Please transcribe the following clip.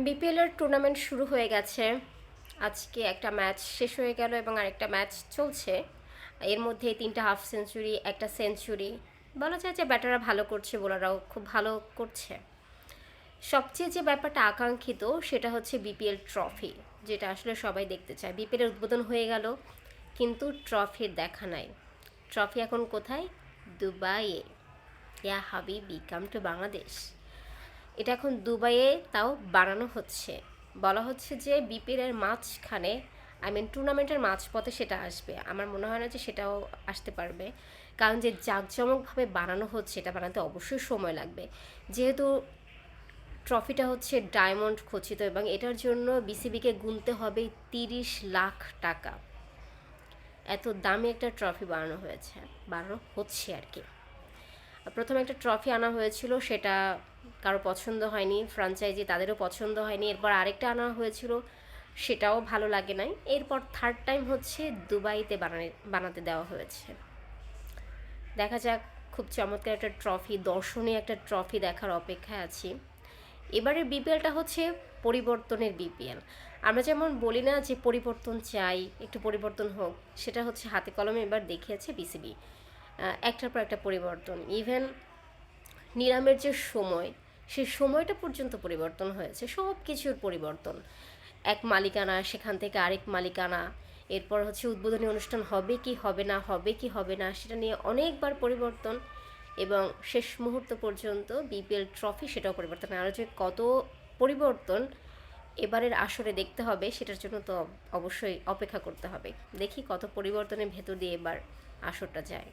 বিপিএলের টুর্নামেন্ট শুরু হয়ে গেছে। আজকে একটা ম্যাচ শেষ হয়ে গেল এবং আরেকটা ম্যাচ চলছে। এর মধ্যে 3টা হাফ সেঞ্চুরি, একটা সেঞ্চুরি। বলা যায় যে ব্যাটাররা ভালো করছে, বোলাররাও খুব ভালো করছে। সবচেয়ে যে ব্যাপারটা আকাঙ্ক্ষিত সেটা হচ্ছে বিপিএল ট্রফি, যেটা আসলে সবাই দেখতে চায়। বিপিএলের উদ্বোধন হয়ে গেল, কিন্তু ট্রফির দেখা নাই। ট্রফি এখন কোথায়? দুবাইয়ে। ইয়া হাবিবি, কাম টু বাংলাদেশ। এটা এখন দুবাইয়ে তাও বানানো হচ্ছে। বলা হচ্ছে যে বিপিএলের মাঝখানে, টুর্নামেন্টের মাঝপথে সেটা আসবে। আমার মনে হয় না যে সেটাও আসতে পারবে, কারণ যে জাঁকজমকভাবে বানানো হচ্ছে এটা বানাতে অবশ্যই সময় লাগবে। যেহেতু ট্রফিটা হচ্ছে ডায়মন্ড খচিত এবং এটার জন্য বিসিবিকে গুনতে হবে 30 লাখ টাকা। এত দামি একটা ট্রফি বানানো হচ্ছে আর কি। প্রথমে একটা ট্রফি আনা হয়েছিল, সেটা কারো পছন্দ হয়নি, ফ্র্যাঞ্চাইজি তাদেরও পছন্দ হয়নি। এরপর আরেকটা আনা হয়েছিল, সেটাও ভালো লাগে নাই। এরপর থার্ড টাইম হচ্ছে দুবাইতে বানাতে দেওয়া হয়েছে। দেখা যাক, খুব চমৎকার একটা ট্রফি, দর্শনীয় একটা ট্রফি দেখার অপেক্ষায় আছি। এবারের বিপিএলটা হচ্ছে পরিবর্তনের বিপিএল। আমরা যেমন বলি না যে পরিবর্তন চাই, একটু পরিবর্তন হোক, সেটা হচ্ছে হাতে কলমে এবার দেখিয়েছে বিসিবি। একটার পর একটা পরিবর্তন। ইভেন নিলামের যে সময়, সেই সময়টা পর্যন্ত পরিবর্তন হয়েছে। সব কিছুর পরিবর্তন। এক মালিকানা, সেখান থেকে আরেক মালিকানা। এরপর হচ্ছে উদ্বোধনী অনুষ্ঠান হবে কি হবে না, হবে কি হবে না, সেটা নিয়ে অনেকবার পরিবর্তন। এবং শেষ মুহূর্ত পর্যন্ত বিপিএল ট্রফি সেটাও পরিবর্তন। আরও যে কত পরিবর্তন এবারের আসরে দেখতে হবে, সেটার জন্য তো অবশ্যই অপেক্ষা করতে হবে। দেখি কত পরিবর্তনের ভেতর দিয়ে এবার আসরটা যায়।